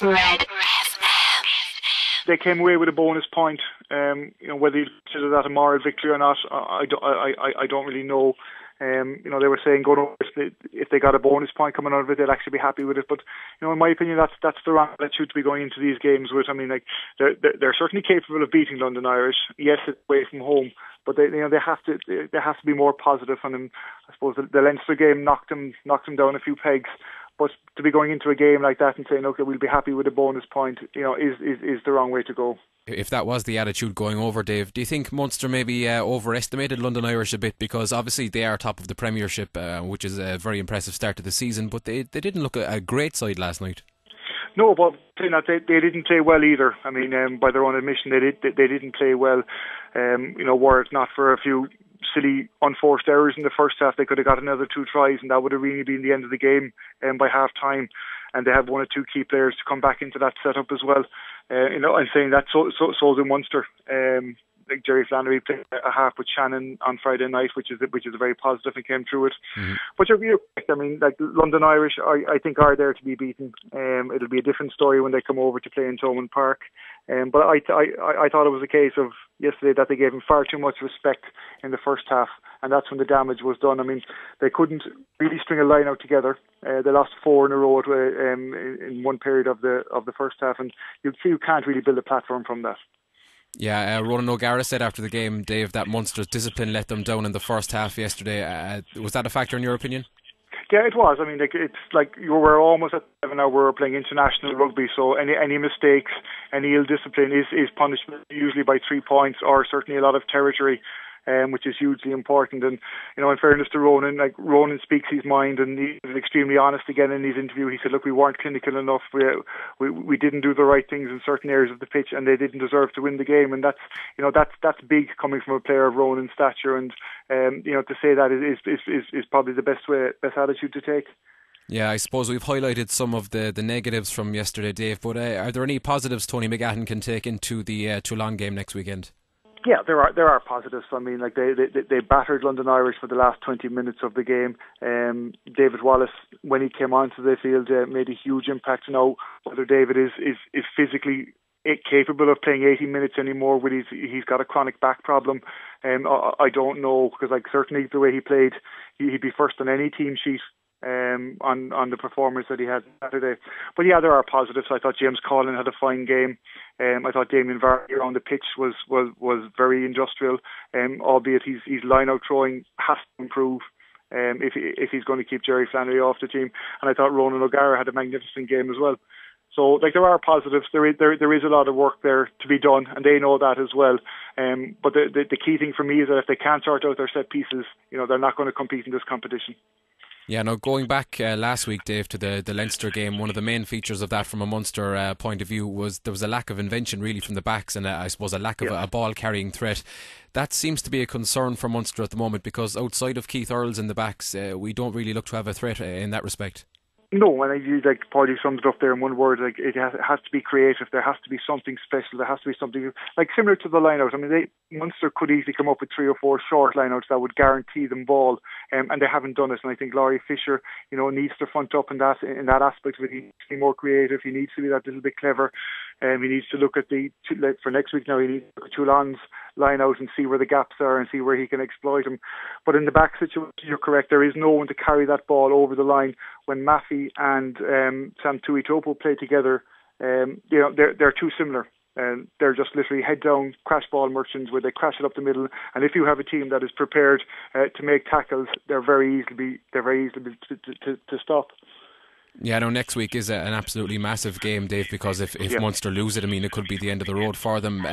Red. They came away with a bonus point. Whether you consider that a moral victory or not, I don't really know. They were saying going over, if they got a bonus point coming out of it, they'll actually be happy with it. But in my opinion, that's the wrong attitude to be going into these games with. I mean, they're certainly capable of beating London Irish. Yes, it's away from home, but they have to be more positive. And I suppose the Leinster game knocked them down a few pegs. But to be going into a game like that and saying, okay, we'll be happy with a bonus point, is the wrong way to go. If that was the attitude going over, Dave, do you think Munster maybe overestimated London Irish a bit? Because obviously they are top of the Premiership, which is a very impressive start to the season, but they didn't look a great side last night. No, but they didn't play well either. I mean, by their own admission, they didn't play well. Were it not for a few silly unforced errors in the first half, they could have got another 2 tries, and that would have really been the end of the game by half time. And they have 1 or 2 key players to come back into that setup as well. I'm saying that so in Munster. Like Jerry Flannery played a half with Shannon on Friday night, which is a very positive, and came through it. Mm-hmm. But you're correct. I mean, like London Irish, I think are there to be beaten. It'll be a different story when they come over to play in Thomond Park. But I thought it was a case of yesterday that they gave him far too much respect in the first half, and that's when the damage was done. I mean, they couldn't really string a line out together. They lost 4 in a row in one period of the first half, and you can't really build a platform from that. Yeah, Ronan O'Gara said after the game, Dave, that Munster's discipline let them down in the first half yesterday. Was that a factor in your opinion? Yeah, it was. I mean, it's like you were almost at 7 now. We're playing international rugby, so any mistakes, any ill discipline is punishment, usually by 3 points or certainly a lot of territory. Which is hugely important. And in fairness to Ronan, like Ronan speaks his mind, and he was extremely honest again in his interview. He said, "Look, we weren't clinical enough. We didn't do the right things in certain areas of the pitch, and they didn't deserve to win the game." And that's big coming from a player of Ronan's stature. And to say that is probably the best attitude to take. Yeah, I suppose we've highlighted some of the negatives from yesterday, Dave. But are there any positives Tony McGahan can take into the Toulon game next weekend? Yeah, there are positives. I mean, like they battered London Irish for the last 20 minutes of the game. David Wallace, when he came onto the field, made a huge impact. Now, whether David is physically capable of playing 80 minutes anymore, when he's got a chronic back problem, I don't know, because like certainly the way he played, he'd be first on any team sheet. On the performance that he had Saturday. But yeah, there are positives. I thought James Collin had a fine game. I thought Damien Vardy on the pitch was very industrial, albeit his line out throwing has to improve if he's going to keep Jerry Flannery off the team. And I thought Ronan O'Gara had a magnificent game as well. So like there are positives. There is a lot of work there to be done, and they know that as well. But the key thing for me is that if they can't sort out their set pieces, they're not going to compete in this competition. Yeah, now going back last week, Dave, to the Leinster game, one of the main features of that from a Munster point of view was there was a lack of invention really from the backs, and I suppose a lack of a ball-carrying threat. That seems to be a concern for Munster at the moment, because outside of Keith Earls in the backs, we don't really look to have a threat in that respect. No, and like Paul, you summed it up there in one word. Like it has to be creative. There has to be something special. There has to be something like similar to the lineout. I mean, Munster could easily come up with 3 or 4 short lineouts that would guarantee them ball, and they haven't done it. And I think Laurie Fisher, needs to front up in that aspect of it. He needs to be more creative. He needs to be that little bit clever. He needs to look at for next week now. He needs to look at Toulon's line out and see where the gaps are and see where he can exploit them. But in the back situation, you're correct. There is no one to carry that ball over the line. When Maffey and Sam Tuitopo play together, they're too similar. They're just literally head down crash ball merchants where they crash it up the middle. And if you have a team that is prepared to make tackles, they're very easily to stop. Yeah, no, next week is an absolutely massive game, Dave, because if Munster lose it, I mean, it could be the end of the road for them.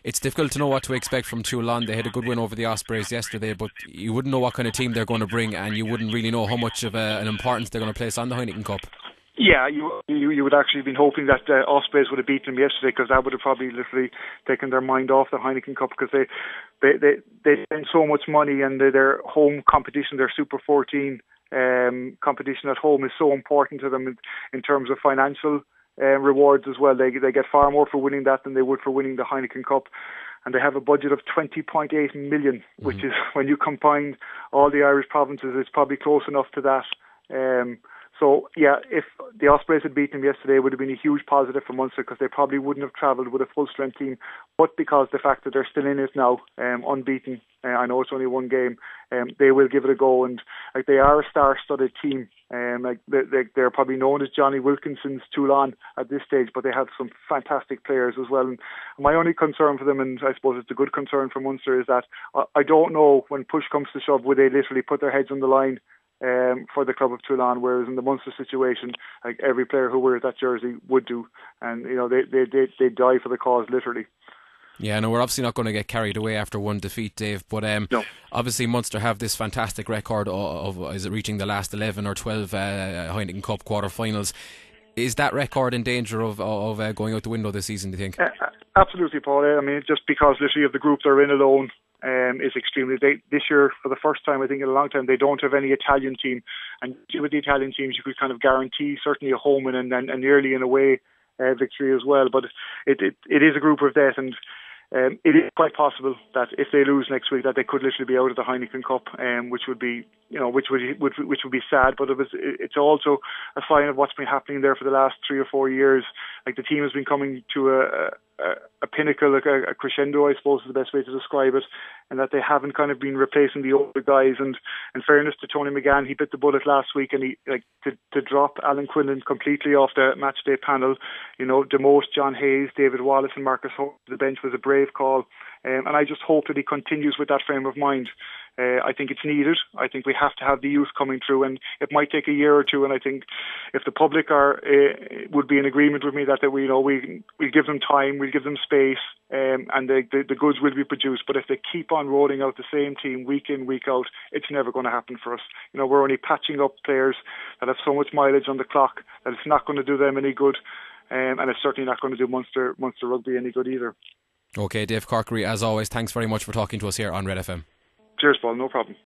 It's difficult to know what to expect from Toulon. They had a good win over the Ospreys yesterday, but you wouldn't know what kind of team they're going to bring, and you wouldn't really know how much of an importance they're going to place on the Heineken Cup. Yeah, you would actually have been hoping that Ospreys would have beaten them yesterday, because that would have probably literally taken their mind off the Heineken Cup, because they spend so much money, and their home competition, their Super 14 competition at home is so important to them in terms of financial rewards as well. They get far more for winning that than they would for winning the Heineken Cup. And they have a budget of 20.8 million, which is, when you combine all the Irish provinces, it's probably close enough to that So, yeah, if the Ospreys had beaten them yesterday, it would have been a huge positive for Munster because they probably wouldn't have travelled with a full-strength team. But because the fact that they're still in it now, unbeaten, I know it's only one game, they will give it a go. And like they are a star-studded team. They're probably known as Johnny Wilkinson's Toulon at this stage, but they have some fantastic players as well. And my only concern for them, and I suppose it's a good concern for Munster, is that I don't know when push comes to shove, would they literally put their heads on the line for the club of Toulon, whereas in the Munster situation, like every player who wears that jersey would do, and they die for the cause literally. Yeah, no, we're obviously not going to get carried away after one defeat, Dave, but no. Obviously Munster have this fantastic record of is it reaching the last 11 or 12 Heineken Cup quarter-finals. Is that record in danger of going out the window this season, do you think? Absolutely, Paul. I mean, just because literally of the group they're in alone is extremely... this year, for the first time, I think in a long time, they don't have any Italian team. And with the Italian teams, you could kind of guarantee certainly a home and nearly an away victory as well. But it is a group of death, and it is quite possible that if they lose next week, that they could literally be out of the Heineken Cup, which would be, which would be sad. But it's also a sign of what's been happening there for the last 3 or 4 years. Like the team has been coming to a pinnacle, like a crescendo, I suppose is the best way to describe it, and that they haven't kind of been replacing the older guys. And in fairness to Tony McGann, he bit the bullet last week, and he to drop Alan Quinlan completely off the matchday panel, demote John Hayes, David Wallace, and Marcus Hope to the bench was a brave call. And I just hope that he continues with that frame of mind. I think it's needed. I think we have to have the youth coming through, and it might take a year or two. And I think if the public would be in agreement with me that we give them time, we'll give them space, and the goods will be produced. But if they keep on rolling out the same team week in, week out, it's never going to happen for us. We're only patching up players that have so much mileage on the clock that it's not going to do them any good, and it's certainly not going to do Munster Rugby any good either. Okay, Dave Corkery, as always, thanks very much for talking to us here on Red FM. Cheers, Paul, no problem.